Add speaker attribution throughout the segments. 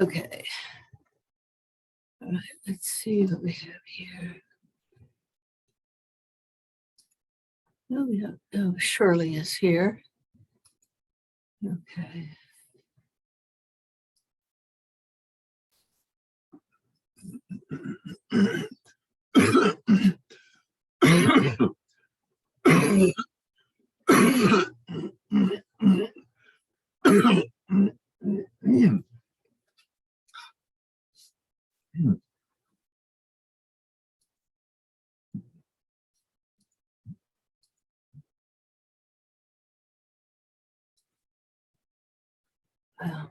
Speaker 1: Okay. All right, let's see what we have here. Oh, yeah. Oh, Shirley is here. Okay. Um,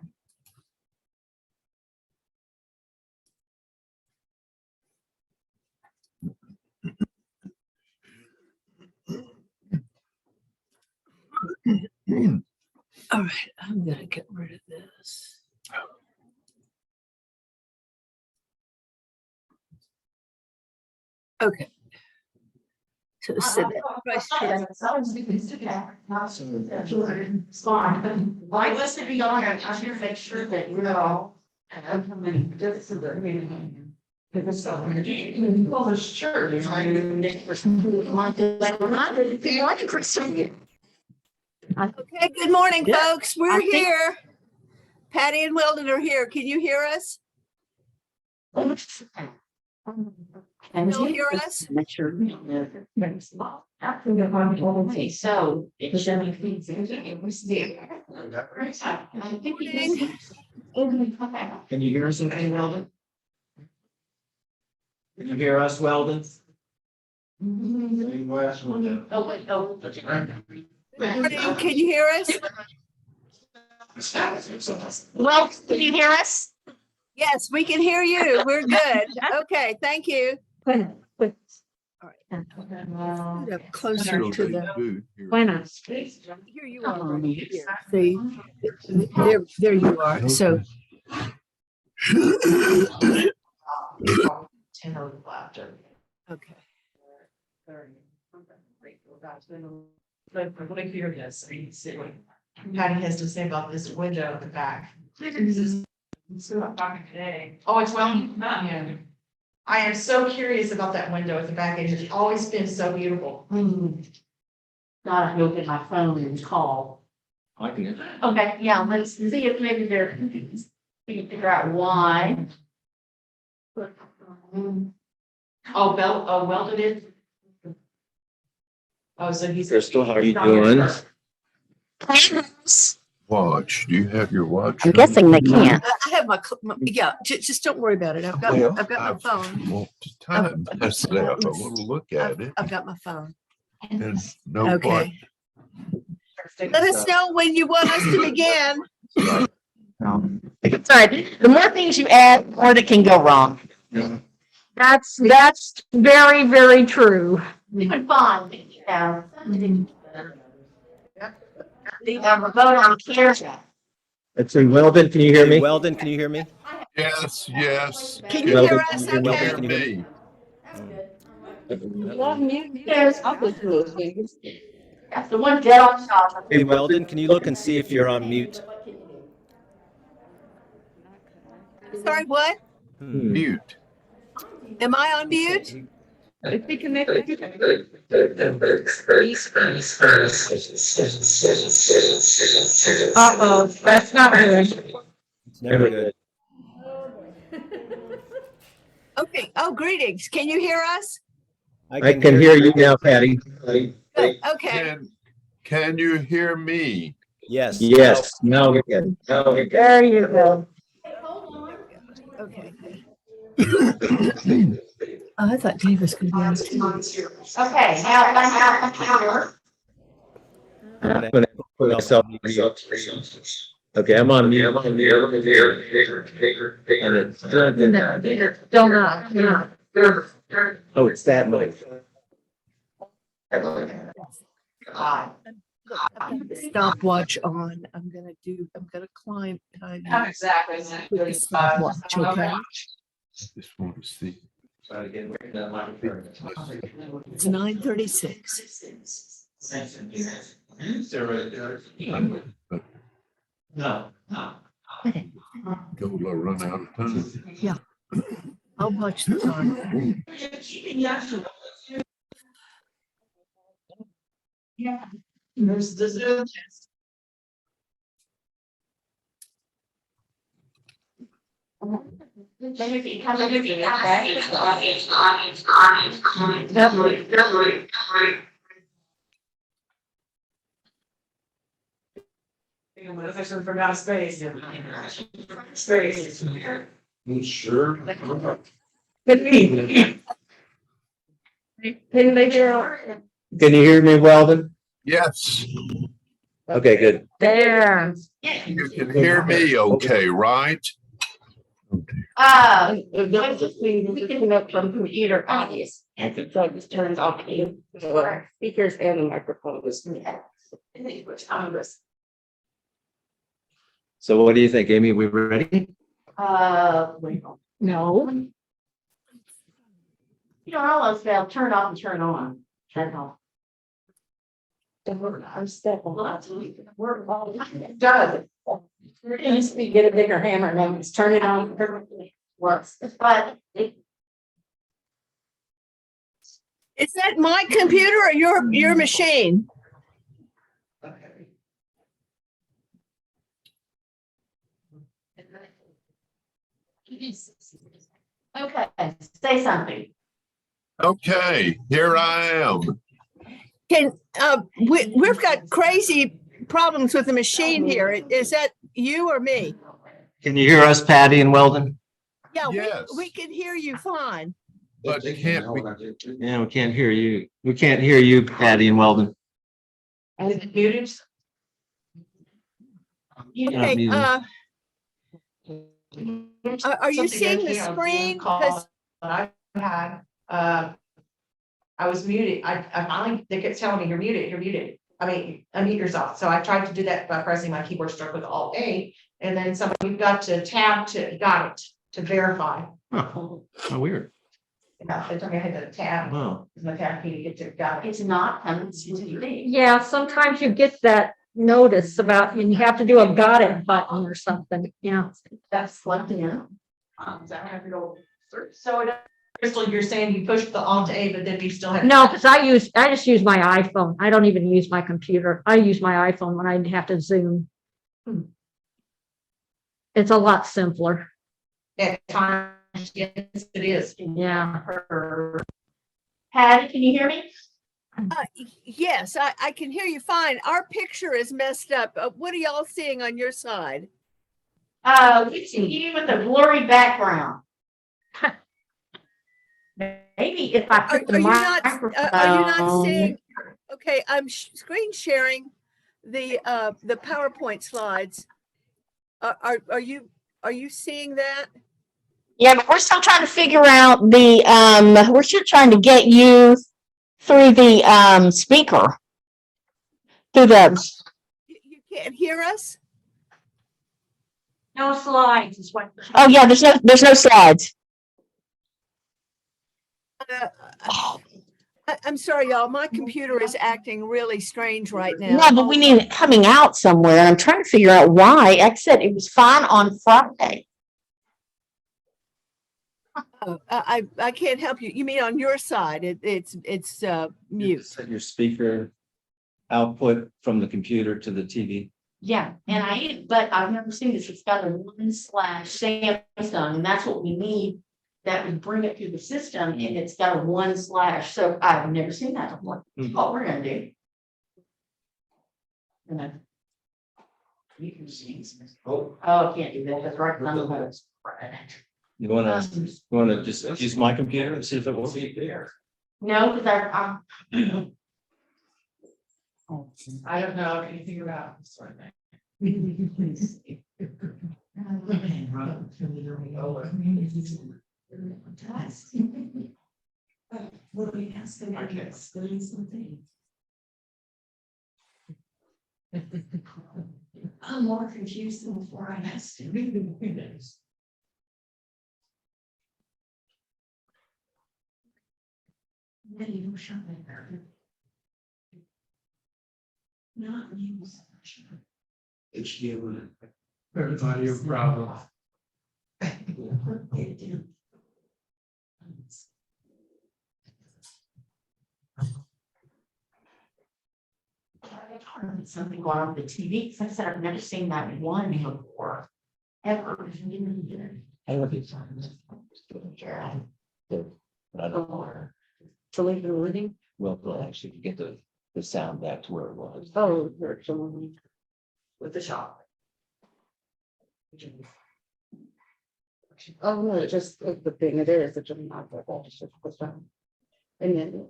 Speaker 1: all right, I'm gonna get rid of this. Okay. So sit that.
Speaker 2: Why was it be on? I'm trying to make sure that you're all. And I'm coming just to the meeting. Well, sure.
Speaker 1: Okay, good morning,
Speaker 2: Yeah,
Speaker 1: folks. We're here. Patty and Weldon are here. Can you hear us?
Speaker 2: And
Speaker 1: You'll hear us?
Speaker 2: make sure. So. It should be. It was there.
Speaker 3: Can you hear us, okay, Weldon? Can you hear us, Weldon?
Speaker 2: Oh, wait, oh.
Speaker 1: Morning, can you hear us?
Speaker 2: Well, can you hear us?
Speaker 1: Yes, we can hear you. We're good. Okay, thank you. All right. Put up closer to the.
Speaker 2: Buenas.
Speaker 1: Here you are. Right here. See, there you are. So. Okay.
Speaker 4: Patty has to say about this window at the back. Oh, it's well, yeah. I am so curious about that window at the back end. It's always been so beautiful.
Speaker 2: Gotta go get my phone and call.
Speaker 3: I can.
Speaker 2: Okay, yeah, let's see if maybe they're, we can figure out why.
Speaker 4: Oh, Weldon is. Oh, so he's.
Speaker 3: Crystal, how are you doing?
Speaker 5: Watch. Do you have your watch?
Speaker 2: I'm guessing they can't.
Speaker 1: I have yeah, just don't worry about it. I've got my phone.
Speaker 5: Well, time passed it out. I want to look at it
Speaker 1: I've got my phone.
Speaker 5: and know what.
Speaker 1: Okay. Let us know when you want us to begin.
Speaker 2: Sorry, the more things you add, the more that can go wrong. That's very, very true. Fun, you know. The vote on care.
Speaker 3: Let's see, Weldon, can you hear me?
Speaker 6: Weldon, can you hear me?
Speaker 5: Yes, yes.
Speaker 1: Can you hear us?
Speaker 5: Can you
Speaker 1: Okay.
Speaker 5: hear me?
Speaker 2: There's that's the one dead on top.
Speaker 6: Hey, Weldon, can you look and see if you're on mute?
Speaker 1: Sorry, what?
Speaker 5: Mute.
Speaker 1: Am I on mute?
Speaker 2: Uh-oh, that's not good.
Speaker 6: It's never good.
Speaker 1: Okay. Oh, greetings. Can you hear us?
Speaker 3: I can hear you now, Patty.
Speaker 1: Good. Okay.
Speaker 5: Can you hear me?
Speaker 6: Yes.
Speaker 3: Yes, now we can.
Speaker 2: There you go.
Speaker 1: Okay. Oh, I thought Dave was going to be on too.
Speaker 2: Okay, now I have a computer.
Speaker 3: I'm gonna put myself. Okay, I'm on mute. And it's.
Speaker 2: Donut.
Speaker 3: Oh, it's that noise.
Speaker 1: Look, I've got the stopwatch on. I'm gonna climb.
Speaker 4: Exactly.
Speaker 1: Put the stopwatch, okay?
Speaker 5: Just want to see.
Speaker 1: It's 9:36.
Speaker 3: No.
Speaker 5: Go run out of time.
Speaker 1: I'll watch the time.
Speaker 2: Yeah. There's the Zoom. Maybe come and look at forgot space. Space.
Speaker 5: Sure.
Speaker 2: Could be. Couldn't they hear?
Speaker 3: Can you hear me, Weldon?
Speaker 5: Yes,
Speaker 3: Okay, good.
Speaker 2: There.
Speaker 5: you can hear me okay, right?
Speaker 2: We can look from computer audience, and so it just turns off the speakers and the microphone was.
Speaker 3: So what do you think, Amy? We ready?
Speaker 2: No. You know, all those they'll turn off and turn on. Turn off. I'm stepping. It does. It needs to get a bigger hammer and just turn it on. Works, but
Speaker 1: Is that my computer or your machine?
Speaker 2: okay, say something.
Speaker 5: Okay, here I am.
Speaker 1: We've got crazy problems with the machine here. Is that you or me?
Speaker 3: Can you hear us, Patty and Weldon?
Speaker 1: Yeah,
Speaker 5: Yes.
Speaker 1: we can hear you fine.
Speaker 5: But can't we?
Speaker 3: Yeah, we can't hear you. We can't hear you, Patty and Weldon.
Speaker 2: And it muted.
Speaker 1: Okay, are you seeing the screen? Because
Speaker 4: I had, I was muted. I finally, they kept telling me you're muted. I mean, unmute yourself. So I tried to do that by pressing my keyboard stroke with Alt A. And then you've got to tab to verify.
Speaker 3: Huh. How weird.
Speaker 4: Yeah, they told me I had to tab.
Speaker 3: Wow.
Speaker 4: My tab key to get to got it.
Speaker 2: It's not coming to me.
Speaker 7: Yeah, sometimes you get that notice about, and you have to do a got it button or something, yeah.
Speaker 2: That's what, yeah.
Speaker 4: Does that have to go through? So Crystal, you're saying you pushed the Alt A, but then you still had.
Speaker 7: No, because I just use my iPhone. I don't even use my computer. I use my iPhone when I have to Zoom. It's a lot simpler.
Speaker 4: At times, yes, it is.
Speaker 7: Yeah.
Speaker 2: Patty, can you hear me?
Speaker 1: yes, I can hear you fine. Our picture is messed up. What are y'all seeing on your side?
Speaker 2: We see you with a blurry background. Maybe if I put the microphone.
Speaker 1: Are you not seeing? Okay, I'm screen sharing the PowerPoint slides. Are you seeing that?
Speaker 2: Yeah, but we're still trying to figure out we're still trying to get you through the speaker. Through the.
Speaker 1: You can't hear us?
Speaker 7: No slides is what.
Speaker 2: Oh yeah, there's no slides.
Speaker 1: I'm sorry, y'all. My computer is acting really strange right now.
Speaker 2: No, but we need it coming out somewhere, and I'm trying to figure out why. Like I said, it was fine on Friday.
Speaker 1: Oh, I can't help you. You mean on your side? It's mute.
Speaker 3: Set your speaker output from the computer to the TV.
Speaker 2: Yeah, but I've never seen this. It's got a /Samsung, and that's what we need. That would bring it through the system, and it's got a /. So I've never seen that before. What we're gonna do. You can see. Oh, I can't do that. That's right.
Speaker 3: You wanna just use my computer and see if it will be there?
Speaker 2: No, because I'm.
Speaker 4: I don't know anything about this sort of
Speaker 2: What do we ask them? I can't explain something. I'm more confused than before I asked him. Not news.
Speaker 8: Everybody a problem.
Speaker 2: Something going on with the TV, because I said I've never seen that one before, ever.
Speaker 3: I look at something. I don't know.
Speaker 7: To leave the reading?
Speaker 3: Well, we'll actually get the sound back to where it was.
Speaker 7: Oh, virtually.
Speaker 4: With the shop.
Speaker 7: Oh, no, it's just the thing it is, it's just not the whole, it's just the sound. And then.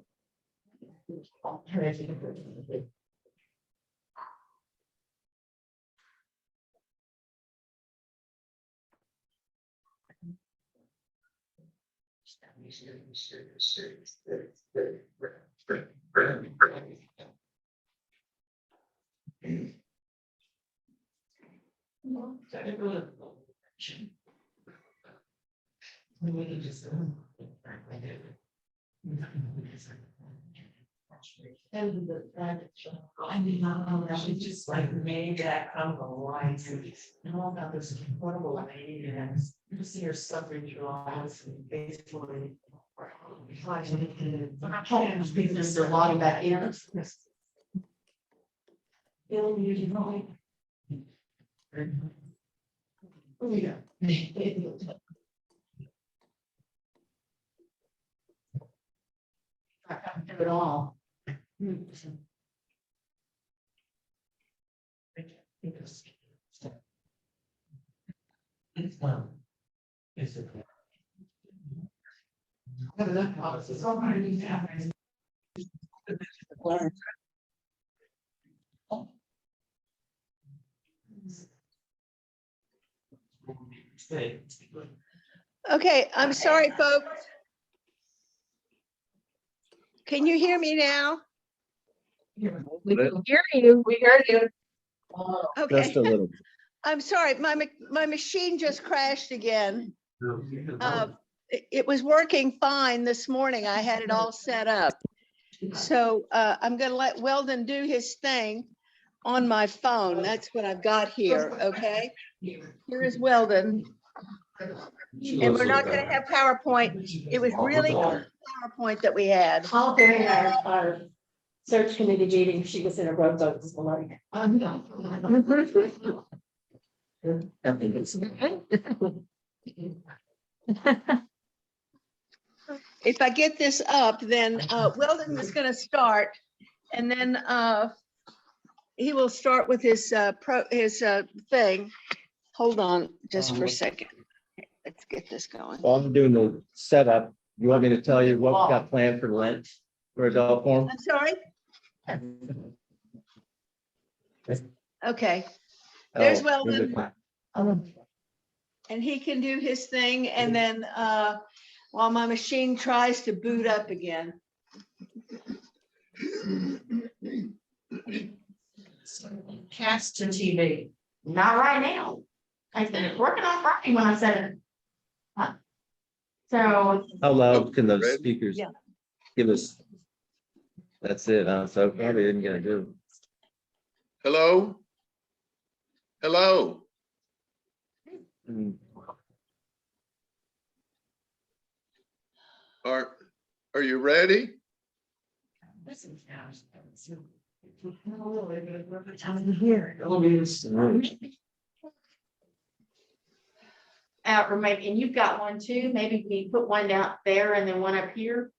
Speaker 4: I mean, she just like made that come alive. And all about this horrible lady and you see her suffering through all this and basically.
Speaker 2: There's a lot of back in. I can't do it all.
Speaker 1: Okay, I'm sorry, folks. Can you hear me now?
Speaker 7: We can hear you. We heard you.
Speaker 1: Okay,
Speaker 3: Just a little.
Speaker 1: I'm sorry, my machine just crashed again. It was working fine this morning. I had it all set up. So I'm gonna let Weldon do his thing on my phone. That's what I've got here, okay? Here is Weldon. And we're not gonna have PowerPoint. It was really good PowerPoint that we had.
Speaker 7: Paul during our search committee meeting, she was in a rowboat this morning.
Speaker 1: If I get this up, then Weldon is gonna start, and then he will start with his thing. Hold on just for a second. Let's get this going.
Speaker 3: While I'm doing the setup, you want me to tell you what we got planned for Lent for adult form?
Speaker 1: I'm sorry? Okay, there's Weldon, and he can do his thing, and then while my machine tries to boot up again.
Speaker 4: Cast to TV.
Speaker 2: Not right now. I said it's working on Friday when I said it. So
Speaker 3: How loud can those speakers
Speaker 1: Yeah.
Speaker 3: give us? That's it, huh? So probably isn't gonna do.
Speaker 5: Hello? Hello?
Speaker 3: Mm.
Speaker 5: Are you ready?
Speaker 2: or maybe, and you've got one too, maybe we put one down there and then one up here.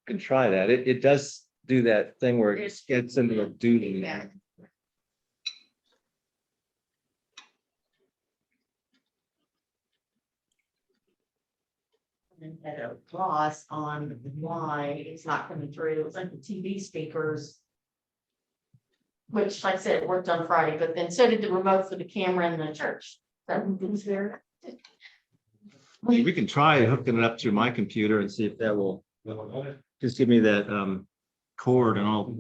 Speaker 3: Can try that. It does do that thing where it gets into a doodle.
Speaker 2: And had a gloss on why it's not coming through. It was like the TV speakers. Which, like I said, it worked on Friday, but then so did the remote for the camera in the church. That was there.
Speaker 3: We can try hooking it up through my computer and see if that will just give me that cord and all.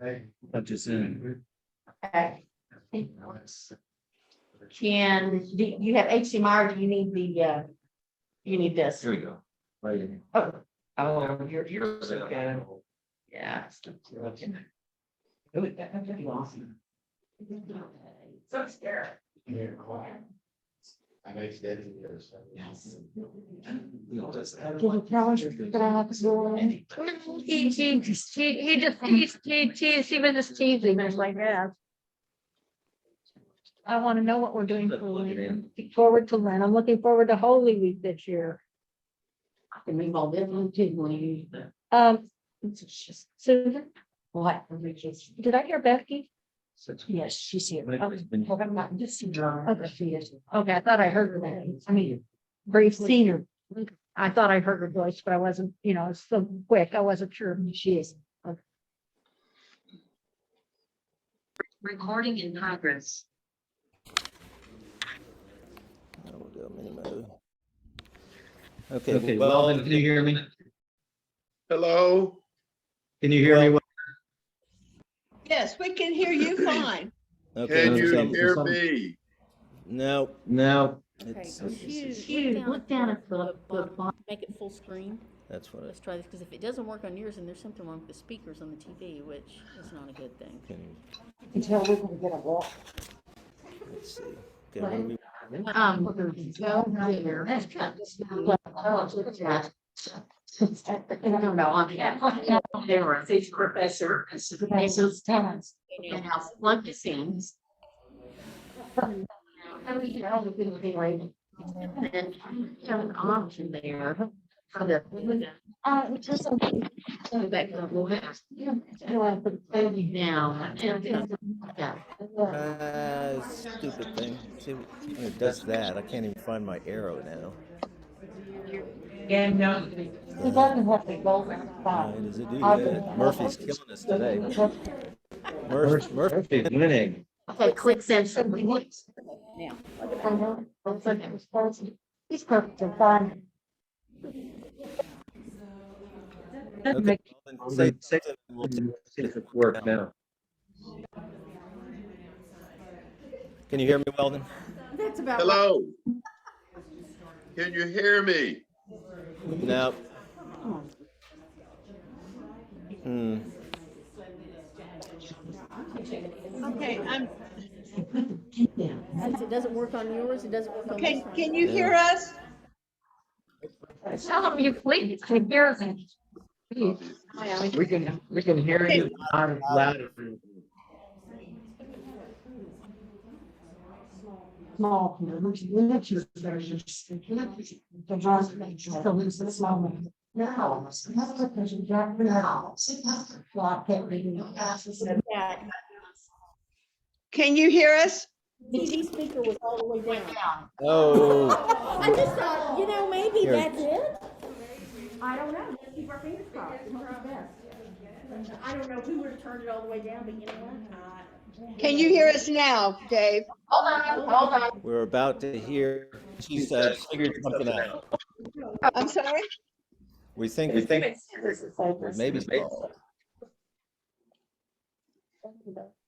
Speaker 3: That just in.
Speaker 2: Okay. Can, do you have HDMI or do you need the, you need this?
Speaker 3: Here we go. Right in.
Speaker 2: Oh, yours okay. Yeah. That'd be awesome. So scared.
Speaker 7: He was just teasing us like that. I want to know what we're doing for Lynn. Look forward to Lynn. I'm looking forward to Holy Week this year.
Speaker 2: I can leave all this one too.
Speaker 7: Susan,
Speaker 2: What?
Speaker 7: did I hear Becky?
Speaker 2: Yes, she's here.
Speaker 7: Okay, I thought I heard her name. I mean, brief seen her. I thought I heard her voice, but I wasn't, it's so quick. I wasn't sure.
Speaker 2: She is. Recording in progress.
Speaker 6: We'll do a mini mode. Okay,
Speaker 3: Okay, well, then, can you hear me?
Speaker 5: Hello?
Speaker 3: Can you hear me? well?
Speaker 1: Yes, we can hear you fine.
Speaker 6: okay,
Speaker 5: Can you
Speaker 6: some-
Speaker 5: hear me?
Speaker 6: No,
Speaker 3: No.
Speaker 6: it's,
Speaker 2: Look down at the
Speaker 8: Make it full screen.
Speaker 6: that's what
Speaker 8: Let's try this, because if it doesn't work on yours, then there's something wrong with the speakers on the TV, which is not a good thing.
Speaker 6: let's see. Okay, what do we-
Speaker 2: I don't know, they were a physics professor, and I'll plug this in. And then have an option there for the. Back to the blue house. Down. Yeah.
Speaker 6: Stupid thing. See, when it does that, I can't even find my arrow now.
Speaker 4: And no.
Speaker 7: He doesn't have to go around
Speaker 6: Why does it do that? Murphy's killing us today. Murphy's
Speaker 3: winning.
Speaker 2: Okay, click send.
Speaker 8: Now,
Speaker 7: He's perfect and fine.
Speaker 6: Okay, well, then say something, we'll
Speaker 3: See if it works now.
Speaker 6: Can you hear me, Weldon?
Speaker 8: that's about.
Speaker 5: Hello? Can you hear me?
Speaker 6: No. Hmm.
Speaker 1: Okay,
Speaker 8: Since it doesn't work on yours, it doesn't work on this one.
Speaker 1: can you hear us?
Speaker 7: Tell him you please can hear them.
Speaker 3: We can hear you loud.
Speaker 7: Small.
Speaker 1: Can you hear us?
Speaker 8: The TV speaker was all the way down.
Speaker 6: Oh,
Speaker 8: I just thought, maybe
Speaker 6: Here.
Speaker 8: that's it. I don't know. Let's keep our fingers crossed. Hope it's best. I don't know who would have turned it all the way down, but you know what?
Speaker 1: Can you hear us now, Dave?
Speaker 2: Hold on.
Speaker 6: we're about to hear, she said, figured something out.
Speaker 1: I'm sorry?
Speaker 6: We think maybe so.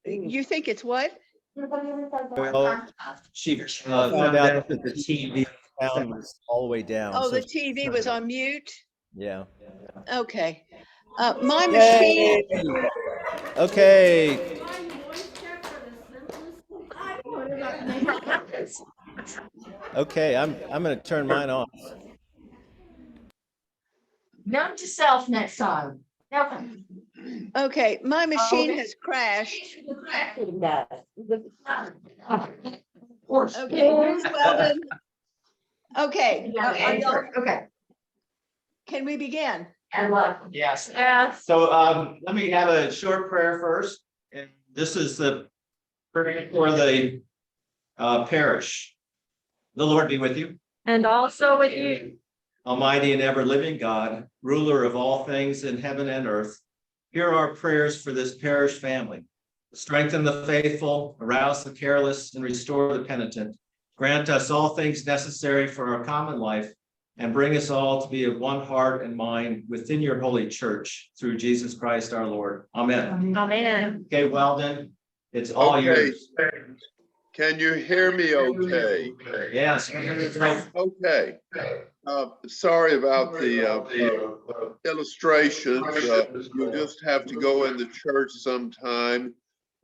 Speaker 1: You think it's what?
Speaker 6: Well, she found out that the TV sound was all the way down.
Speaker 1: Oh,
Speaker 6: so
Speaker 1: the TV was on mute?
Speaker 6: yeah.
Speaker 1: Okay. My machine,
Speaker 6: Yay! Okay, okay, I'm gonna turn mine off.
Speaker 2: Note to self next time.
Speaker 1: okay, my machine has crashed. Okay, here's Weldon. Okay, are y'all-
Speaker 2: Okay.
Speaker 1: can we begin?
Speaker 2: And what?
Speaker 3: Yes.
Speaker 7: Yes.
Speaker 3: So let me have a short prayer first. And this is the prayer for the parish. The Lord be with you.
Speaker 7: And also with you.
Speaker 3: Almighty and ever living God, ruler of all things in heaven and earth, hear our prayers for this parish family. Strengthen the faithful, arouse the careless, and restore the penitent. Grant us all things necessary for our common life, and bring us all to be of one heart and mind within your holy church through Jesus Christ our Lord. Amen.
Speaker 7: Amen.
Speaker 3: Okay, well then, it's all
Speaker 5: Okay.
Speaker 3: yours.
Speaker 5: Can you hear me okay?
Speaker 3: Yes.
Speaker 5: Okay. Sorry about the illustrations. You just have to go in the church sometime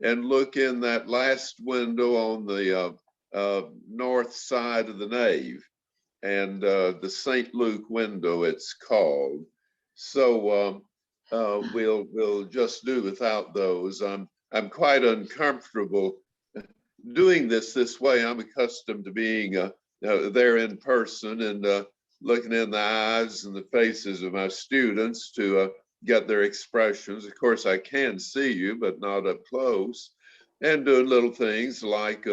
Speaker 5: and look in that last window on the north side of the nave, and the St. Luke window it's called. So we'll just do without those. I'm quite uncomfortable doing this way. I'm accustomed to being there in person and looking in the eyes and the faces of my students to get their expressions. Of course, I can see you, but not up close, and doing little things like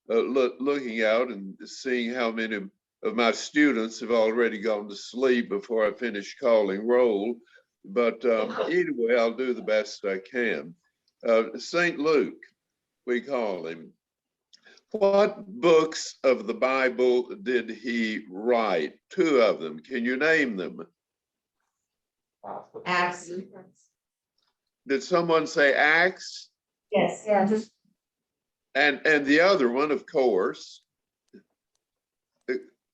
Speaker 5: looking out and seeing how many of my students have already gone to sleep before I finish calling roll. But either way, I'll do the best I can. St. Luke, we call him. What books of the Bible did he write? 2 of them. Can you name them?
Speaker 4: Acts.
Speaker 5: Did someone say Acts?
Speaker 4: Yes. Yes.
Speaker 5: And the other one, of course,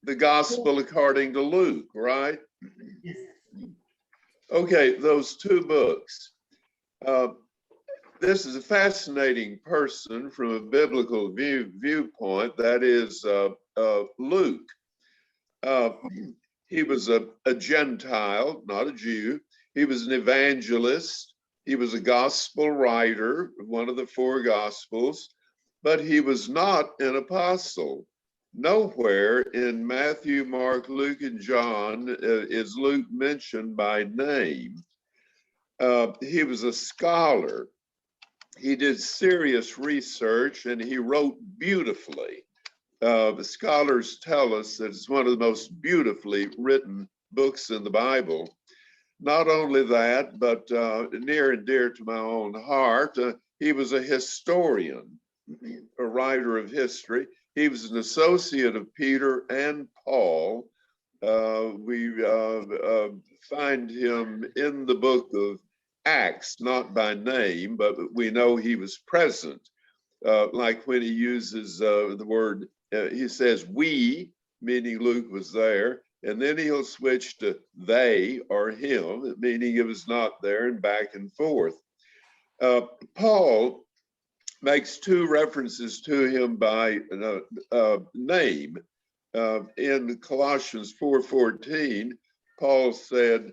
Speaker 5: the Gospel according to Luke, right? Okay, those 2 books. This is a fascinating person from a biblical viewpoint. That is Luke. He was a Gentile, not a Jew. He was an evangelist. He was a gospel writer, one of the 4 gospels, but he was not an apostle. Nowhere in Matthew, Mark, Luke, and John is Luke mentioned by name. He was a scholar. He did serious research and he wrote beautifully. The scholars tell us that it's one of the most beautifully written books in the Bible. Not only that, but near and dear to my own heart, he was a historian, a writer of history. He was an associate of Peter and Paul. We find him in the book of Acts, not by name, but we know he was present. Like when he uses the word, he says we, meaning Luke was there, and then he'll switch to they or him, meaning he was not there, and back and forth. Paul makes 2 references to him by name. In Colossians 4:14, Paul said,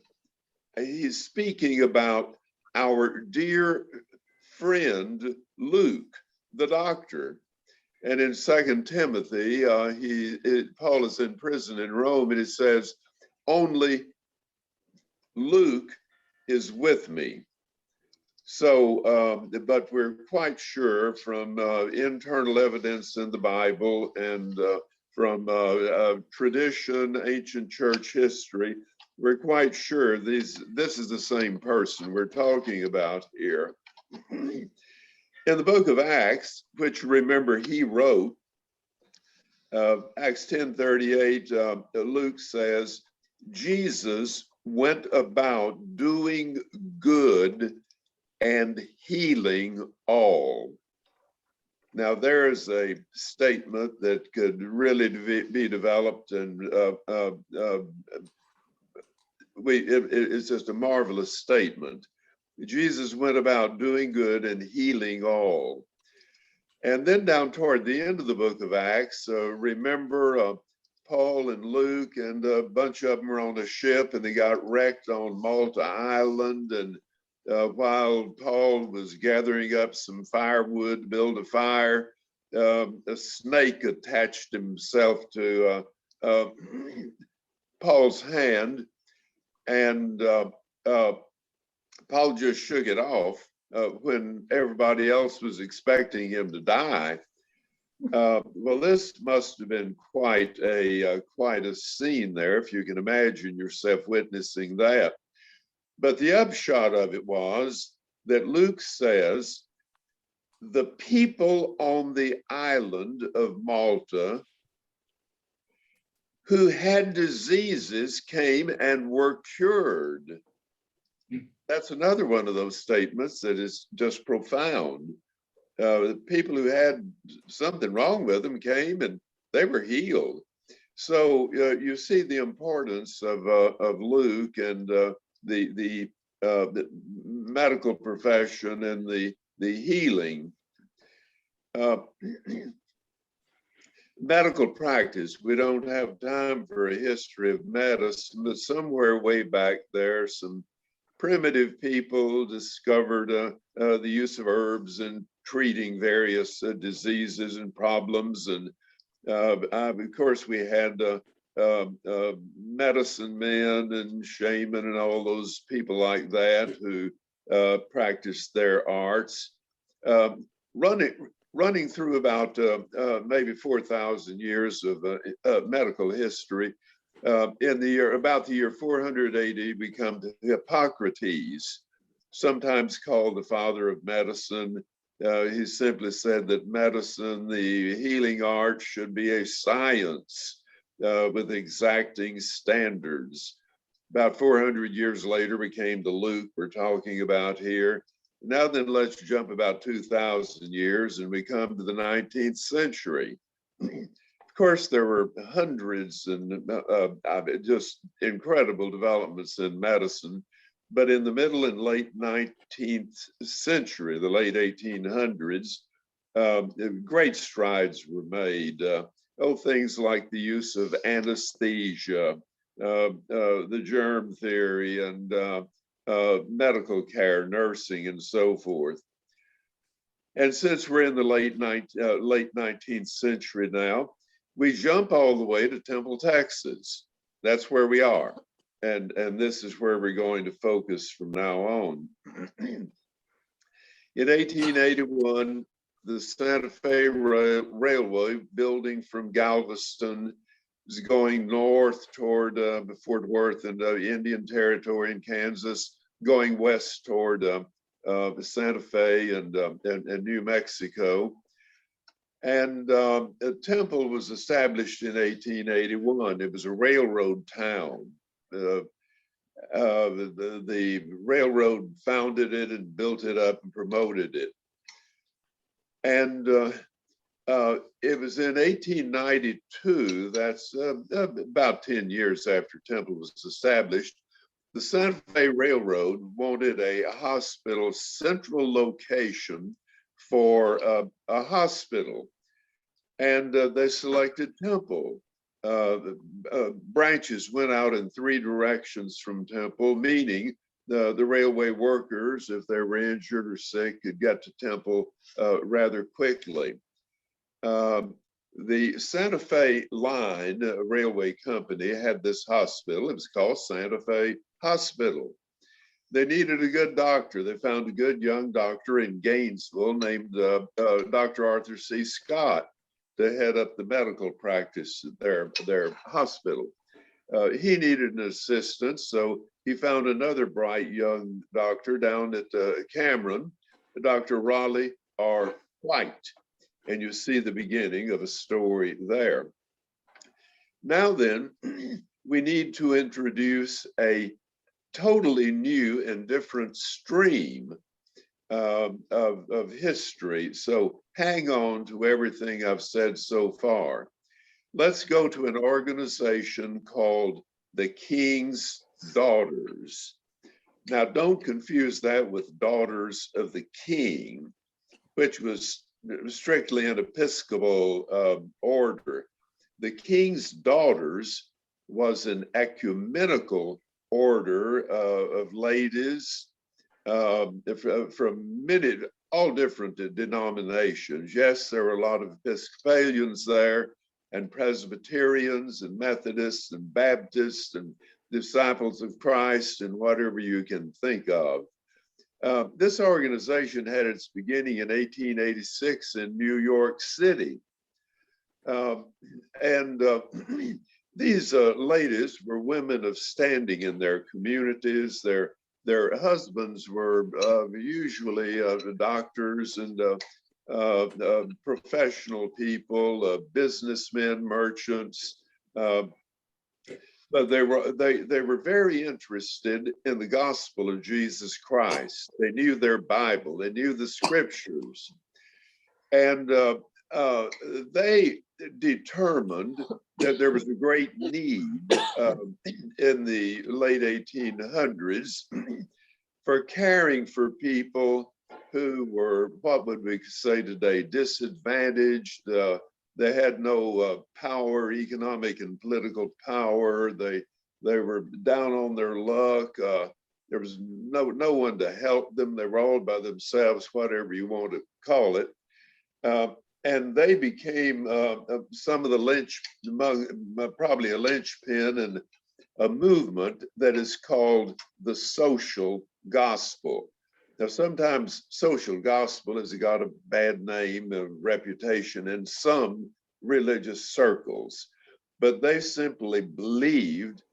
Speaker 5: he's speaking about our dear friend Luke, the doctor. And in 2 Timothy, Paul is in prison in Rome, and it says, only Luke is with me. So, but we're quite sure from internal evidence in the Bible and from tradition, ancient church history, we're quite sure this is the same person we're talking about here. In the book of Acts, which remember he wrote, Acts 10:38, Luke says, Jesus went about doing good and healing all. Now there's a statement that could really be developed, and it's just a marvelous statement. Jesus went about doing good and healing all. And then down toward the end of the book of Acts, remember Paul and Luke and a bunch of them were on a ship and they got wrecked on Malta Island. And while Paul was gathering up some firewood to build a fire, a snake attached himself to Paul's hand, and Paul just shook it off when everybody else was expecting him to die. Well, this must have been quite a scene there, if you can imagine yourself witnessing that. But the upshot of it was that Luke says the people on the island of Malta who had diseases came and were cured. That's another one of those statements that is just profound. The people who had something wrong with them came and they were healed. So you see the importance of Luke and the medical profession and the healing. medical practice. We don't have time for a history of medicine, but somewhere way back there, some primitive people discovered the use of herbs in treating various diseases and problems. And of course, we had medicine men and shaman and all those people like that who practiced their arts. Running through about maybe 4,000 years of medical history. In the year, about the year 400 AD, we come to Hippocrates, sometimes called the father of medicine. He simply said that medicine, the healing art, should be a science with exacting standards. About 400 years later, we came to Luke, we're talking about here. Now then, let's jump about 2,000 years and we come to the 19th century. Of course, there were hundreds and just incredible developments in medicine. But in the middle and late 19th century, the late 1800s, great strides were made. Things like the use of anesthesia, the germ theory, and medical care, nursing, and so forth. And since we're in the late 19th century now, we jump all the way to Temple, Texas. That's where we are. And this is where we're going to focus from now on. In 1881, the Santa Fe Railway, building from Galveston, was going north toward Fort Worth and Indian Territory in Kansas, going west toward Santa Fe and New Mexico. And Temple was established in 1881. It was a railroad town. The railroad founded it and built it up and promoted it. And it was in 1892, that's about 10 years after Temple was established, the Santa Fe Railroad wanted a hospital central location for a hospital. And they selected Temple. Branches went out in 3 directions from Temple, meaning the railway workers, if they were injured or sick, could get to Temple rather quickly. The Santa Fe Line Railway Company had this hospital. It was called Santa Fe Hospital. They needed a good doctor. They found a good young doctor in Gainesville named Dr. Arthur C. Scott to head up the medical practice at their hospital. He needed an assistant, so he found another bright young doctor down at Cameron, Dr. Raleigh R. White. And you see the beginning of a story there. Now then, we need to introduce a totally new and different stream of history. So hang on to everything I've said so far. Let's go to an organization called the King's Daughters. Now, don't confuse that with Daughters of the King, which was strictly an Episcopal order. The King's Daughters was an ecumenical order of ladies from all different denominations. Yes, there were a lot of Episcopalians there, and Presbyterians and Methodists and Baptists and Disciples of Christ and whatever you can think of. This organization had its beginning in 1886 in New York City. These ladies were women of standing in their communities. Their husbands were usually doctors and professional people, businessmen, merchants. But they were very interested in the gospel of Jesus Christ. They knew their Bible, they knew the scriptures. And they determined that there was a great need in the late 1800s for caring for people who were, what would we say today, disadvantaged, They had no power, economic and political power. They were down on their luck. There was no one to help them. They were all by themselves, whatever you want to call it. And they became some of the probably a linchpin in a movement that is called the social gospel. Now, sometimes social gospel has got a bad name, a reputation in some religious circles, but they simply believed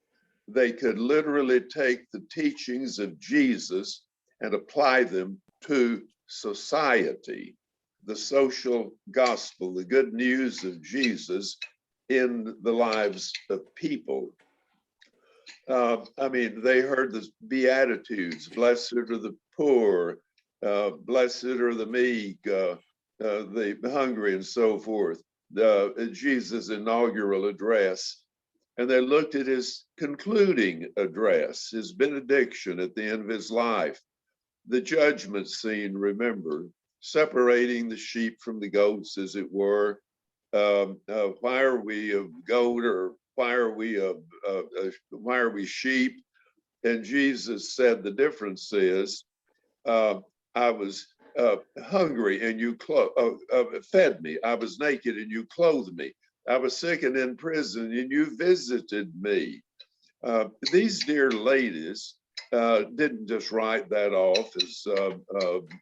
Speaker 5: they could literally take the teachings of Jesus and apply them to society. The social gospel, the good news of Jesus in the lives of people. I mean, they heard the Beatitudes, blessed are the poor, blessed are the meek, the hungry, and so forth. Jesus' inaugural address. And they looked at his concluding address, his benediction at the end of his life, the judgment scene, remember, separating the sheep from the goats, as it were. Why are we of goat, or why are we sheep? And Jesus said the difference is, I was hungry and you fed me. I was naked and you clothed me. I was sick and in prison and you visited me. These dear ladies didn't just write that off as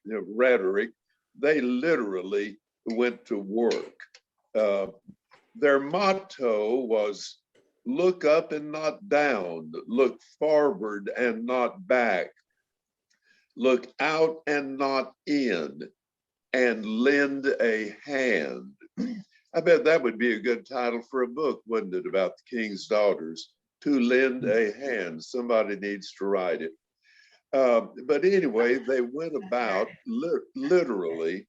Speaker 5: rhetoric. They literally went to work. Their motto was, look up and not down, look forward and not back, look out and not in, and lend a hand. I bet that would be a good title for a book, wouldn't it, about the king's daughters? To lend a hand. Somebody needs to write it. But anyway, they went about literally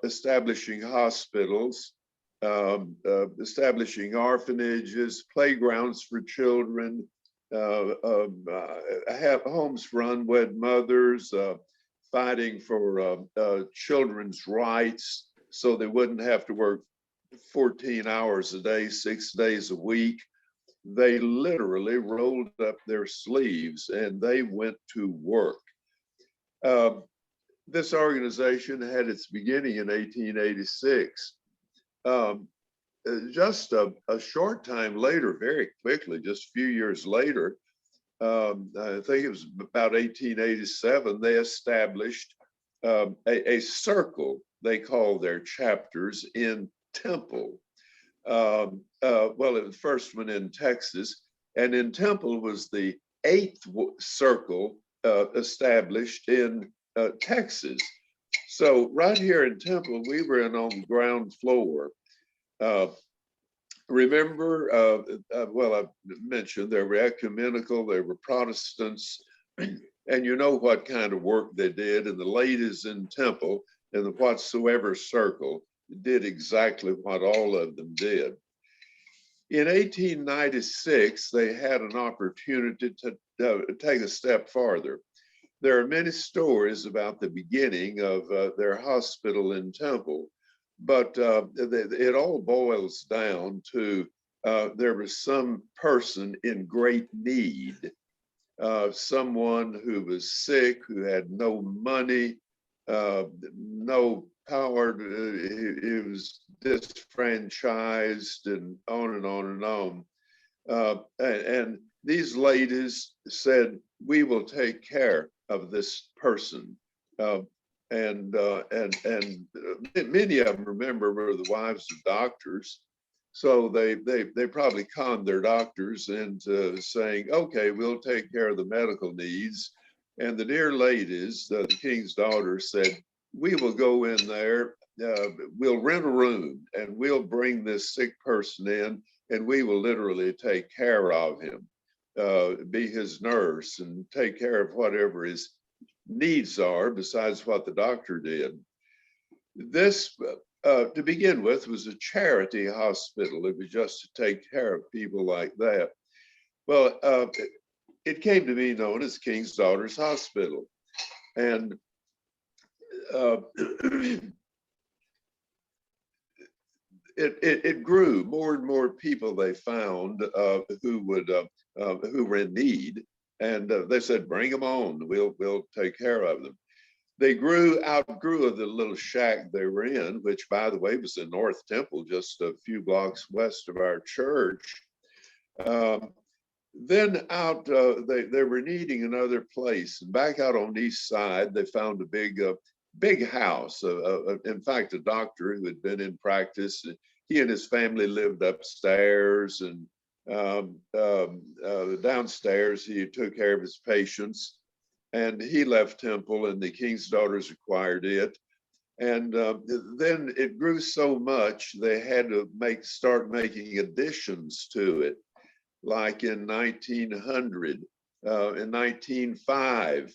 Speaker 5: establishing hospitals, establishing orphanages, playgrounds for children, homes for unwed mothers, fighting for children's rights so they wouldn't have to work 14 hours a day, 6 days a week. They literally rolled up their sleeves and they went to work. This organization had its beginning in 1886. Just a short time later, very quickly, just a few years later, I think it was about 1887, they established a circle, they call their chapters, in Temple. Well, the first one in Texas, and in Temple was the 8th circle established in Texas. So right here in Temple, we were on the ground floor. Remember, well, I mentioned they were ecumenical, they were Protestants, and you know what kind of work they did. And the ladies in Temple, in the whatsoever circle, did exactly what all of them did. In 1896, they had an opportunity to take a step farther. There are many stories about the beginning of their hospital in Temple, but it all boils down to there was some person in great need, someone who was sick, who had no money, no power, he was disfranchised, and on and on and on. And these ladies said, we will take care of this person. And many of them, remember, were the wives of doctors. So they probably conned their doctors into saying, okay, we'll take care of the medical needs. And the dear ladies, the king's daughters, said, we will go in there, we'll rent a room and we'll bring this sick person in and we will literally take care of him, be his nurse and take care of whatever his needs are besides what the doctor did. This, to begin with, was a charity hospital. It was just to take care of people like that. Well, it came to be known as King's Daughters Hospital. And it grew. More and more people they found who were in need, and they said, "Bring them on. We'll take care of them." They outgrew the little shack they were in, which, by the way, was in North Temple, just a few blocks west of our church. Then they were needing another place, and back out on the east side, they found a big house. In fact, a doctor who had been in practice, he and his family lived upstairs, and downstairs he took care of his patients. And he left Temple, and the King's Daughters acquired it. And then it grew so much they had to start making additions to it, like in 1900, in 1905.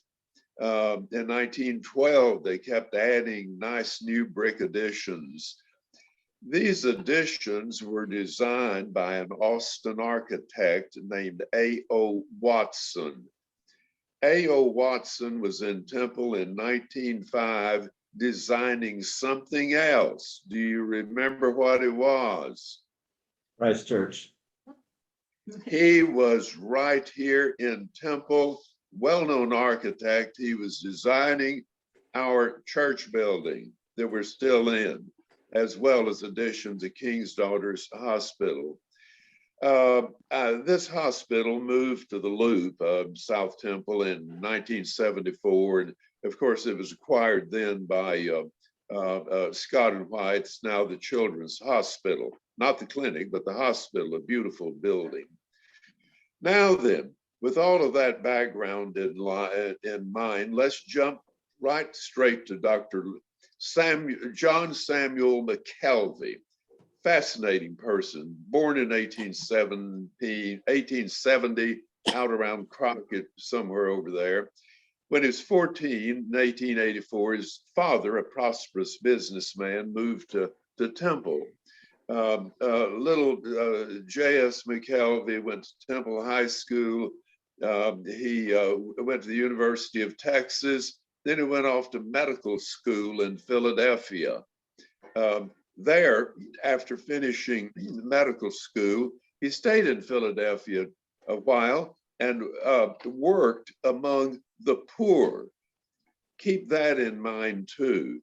Speaker 5: In 1912, they kept adding nice new brick additions. These additions were designed by an Austin architect named A.O. Watson. A.O. Watson was in Temple in 1905 designing something else. Do you remember what it was?
Speaker 6: Christ Church.
Speaker 5: He was right here in Temple, well-known architect. He was designing our church building that we're still in, as well as additions to King's Daughters Hospital. This hospital moved to the Loop, South Temple, in 1974. And of course, it was acquired then by Scott and White. It's now the Children's Hospital, not the clinic, but the hospital, a beautiful building. Now then, with all of that background in mind, let's jump right straight to Dr. John Samuel Mckelvey. Fascinating person, born in 1870, out around Crockett, somewhere over there. When he was 14, in 1884, his father, a prosperous businessman, moved to Temple. Little J.S. Mckelvey went to Temple High School. He went to the University of Texas. Then he went off to medical school in Philadelphia. There, after finishing medical school, he stayed in Philadelphia a while and worked among the poor. Keep that in mind too,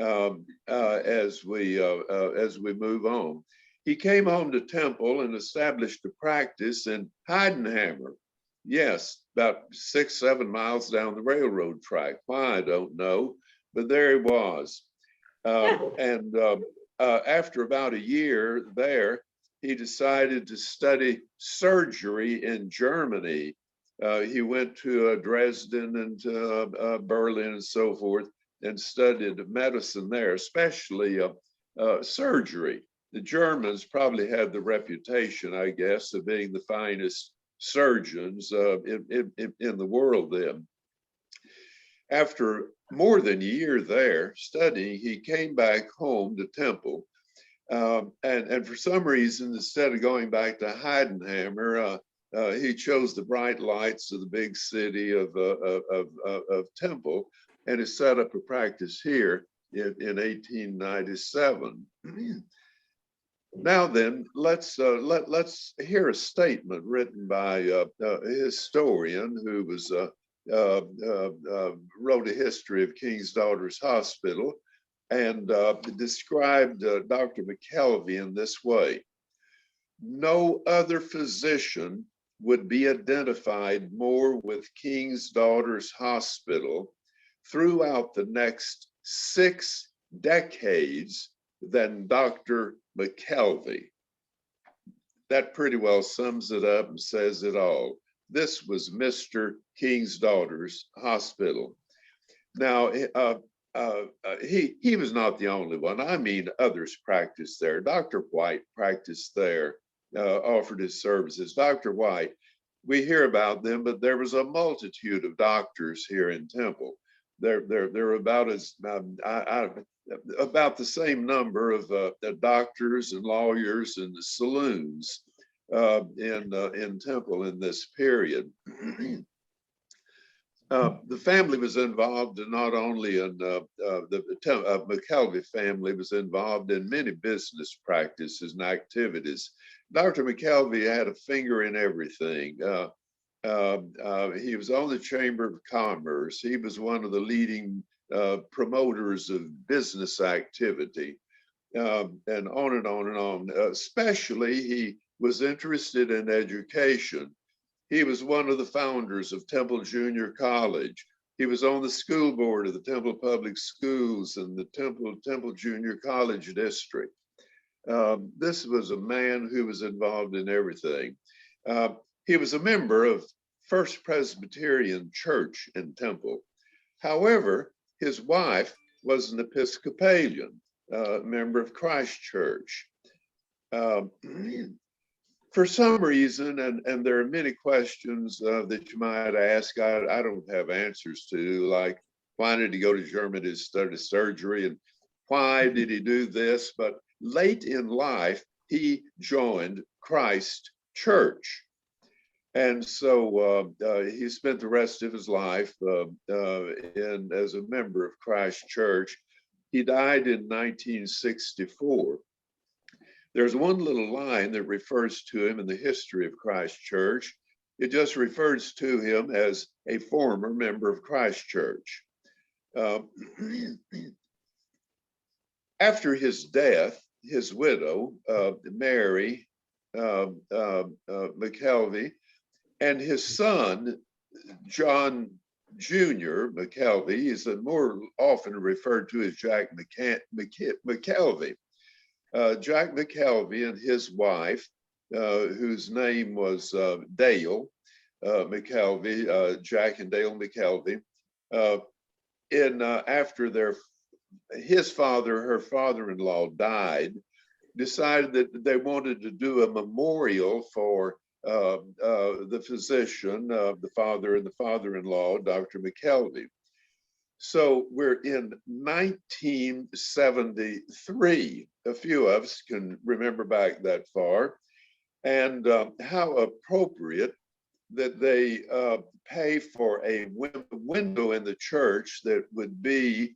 Speaker 5: as we move on. He came home to Temple and established a practice in Heidenhammer. Yes, about 6-7 miles down the railroad track. Why, I don't know, but there he was. After about a year there, he decided to study surgery in Germany. He went to Dresden and Berlin and so forth and studied medicine there, especially surgery. The Germans probably had the reputation, I guess, of being the finest surgeons in the world then. After more than a year there studying, he came back home to Temple. And for some reason, instead of going back to Heidenhammer, he chose the bright lights of the big city of Temple, and he set up a practice here in 1897. Now then, let's hear a statement written by a historian who was wrote a history of King's Daughters Hospital and described Dr. Mckelvey in this way. No other physician would be identified more with King's Daughters Hospital throughout the next 6 decades than Dr. Mckelvey. That pretty well sums it up and says it all. This was Mr. King's Daughters Hospital. Now, he was not the only one. I mean, others practiced there. Dr. White practiced there, offered his services. Dr. White, we hear about them, but there was a multitude of doctors here in Temple. There were about the same number of doctors and lawyers and saloons in Temple in this period. The family was involved not only in the Mckelvey family was involved in many business practices and activities. Dr. Mckelvey had a finger in everything. He was on the Chamber of Commerce. He was one of the leading promoters of business activity, and on and on and on. Especially, he was interested in education. He was one of the founders of Temple Junior College. He was on the school board of the Temple Public Schools and the Temple Junior College District. This was a man who was involved in everything. He was a member of First Presbyterian Church in Temple. However, his wife was an Episcopalian, member of Christ Church. For some reason, and there are many questions that you might ask, I don't have answers to, like, why did he go to Germany to study surgery, and why did he do this? But late in life, he joined Christ Church. And so he spent the rest of his life as a member of Christ Church. He died in 1964. There's one little line that refers to him in the history of Christ Church. It just refers to him as a former member of Christ Church. After his death, his widow, Mary Mckelvey, and his son, John Jr. Mckelvey, is more often referred to as Jack Mckelvey. Jack Mckelvey and his wife, whose name was Dale Mckelvey, Jack and Dale Mckelvey, after her father-in-law died, decided that they wanted to do a memorial for the physician, the father and the father-in-law, Dr. Mckelvey. So we're in 1973. A few of us can remember back that far, and how appropriate that they pay for a window in the church that would be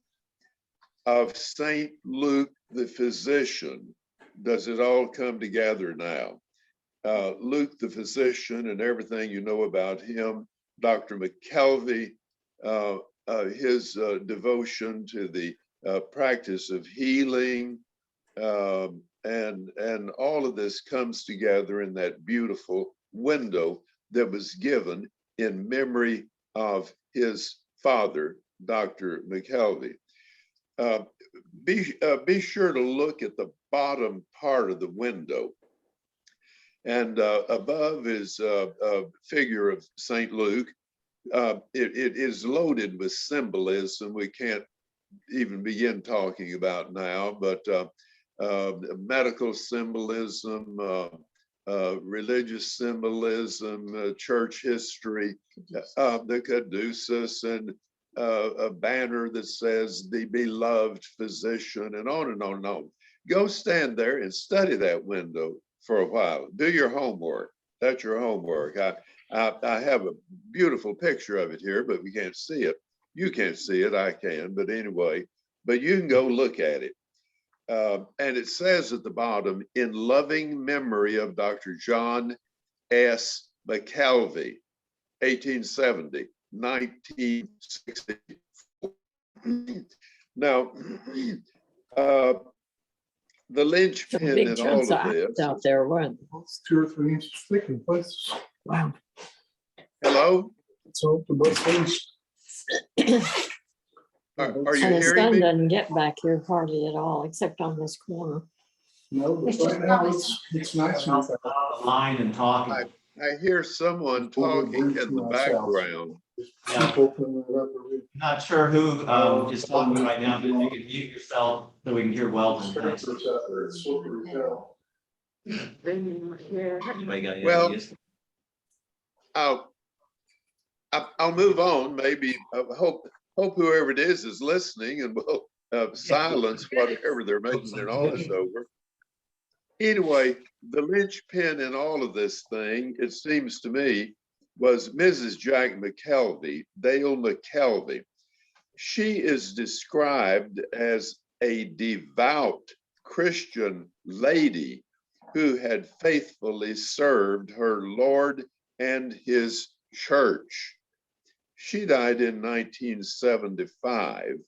Speaker 5: of St. Luke the physician. Does it all come together now? Luke the physician and everything you know about him, Dr. Mckelvey, his devotion to the practice of healing, and all of this comes together in that beautiful window that was given in memory of his father, Dr. Mckelvey. Be sure to look at the bottom part of the window. And above is a figure of St. Luke. It is loaded with symbolism we can't even begin talking about now, but medical symbolism, religious symbolism, church history, the caduceus, and a banner that says the beloved physician, and on and on and on. Go stand there and study that window for a while. Do your homework. That's your homework. I have a beautiful picture of it here, but we can't see it. You can't see it, I can, but anyway, but you can go look at it. And it says at the bottom, in loving memory of Dr. John S. Mckelvey, 1870, 1964. Now, the linchpin in all of this.
Speaker 9: Out there, weren't
Speaker 10: It's 2 or 3 inches thick in places.
Speaker 9: wow.
Speaker 5: Hello?
Speaker 10: So the both things.
Speaker 5: Are you
Speaker 9: And the
Speaker 5: hearing
Speaker 9: sun
Speaker 5: me?
Speaker 9: doesn't get back here hardly at all, except on this corner.
Speaker 10: No, but right now it's nice. and fast.
Speaker 3: Line and talking.
Speaker 5: I hear someone talking in the background.
Speaker 10: Keep opening it up every-
Speaker 3: Not sure who is talking right now, but if you can mute yourself so we can hear Weldon. Thanks.
Speaker 10: Sprinklers out there, it's slippery as hell.
Speaker 3: Anybody got any
Speaker 5: Well,
Speaker 3: ideas?
Speaker 5: I'll move on. Maybe hope whoever it is listening, and will silence whatever they're making their noise over. Anyway, the linchpin in all of this thing, it seems to me, was Mrs. Jack McKelvey, Dale McKelvey. She is described as a devout Christian lady who had faithfully served her Lord and his church. She died in 1975.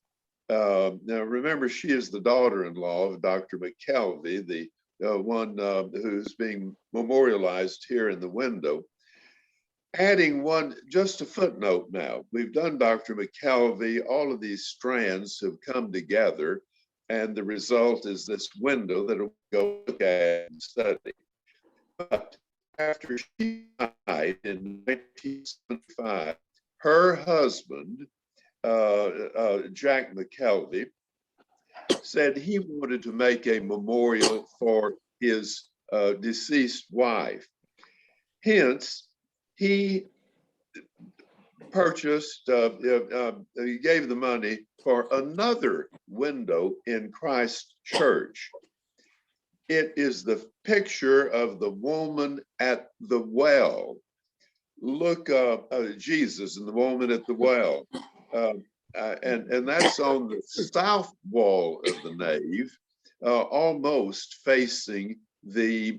Speaker 5: Now, remember, she is the daughter-in-law of Dr. McKelvey, the one who's being memorialized here in the window. Adding one, just a footnote now, we've done Dr. McKelvey, all of these strands have come together, and the result is this window that we'll go look at and study. But after she died in 1975, her husband, Jack McKelvey, said he wanted to make a memorial for his deceased wife. Hence, he purchased, he gave the money for another window in Christ Church. It is the picture of the woman at the well. Look, Jesus and the woman at the well. And that's on the south wall of the nave, almost facing the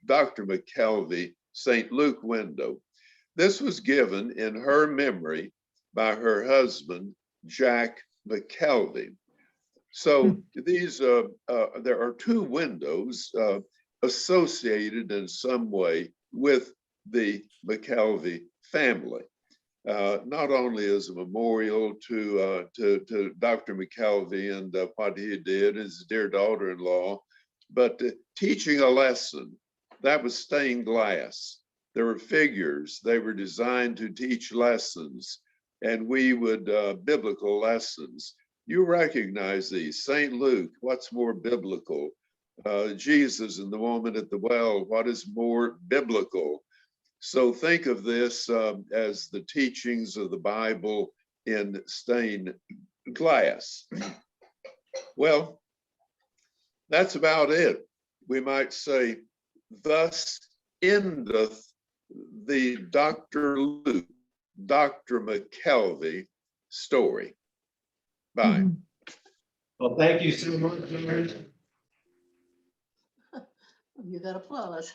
Speaker 5: Dr. McKelvey St. Luke window. This was given in her memory by her husband, Jack McKelvey. So these, there are two windows associated in some way with the McKelvey family. Not only as a memorial to Dr. McKelvey and what he did, his dear daughter-in-law, but teaching a lesson. That was stained glass. There were figures. They were designed to teach lessons, and we would, biblical lessons. You recognize these. St. Luke, what's more biblical? Jesus and the woman at the well, what is more biblical? So think of this as the teachings of the Bible in stained glass. Well, that's about it. We might say, thus endeth the Dr. Luke, Dr. McKelvey story. Bye.
Speaker 3: Well, thank you so much, George.
Speaker 1: You got applause.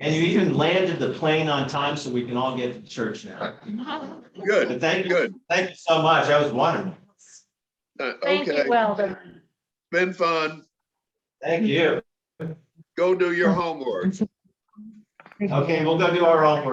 Speaker 3: And you even landed the plane on time so we can all get to church now.
Speaker 5: Good,
Speaker 3: But thank you,
Speaker 5: good.
Speaker 3: thank you so much. That was wonderful.
Speaker 7: Thank
Speaker 5: Okay,
Speaker 7: you, Weldon.
Speaker 5: been fun.
Speaker 3: Thank you.
Speaker 5: Go do your homework.
Speaker 3: Okay, we'll go do our homework.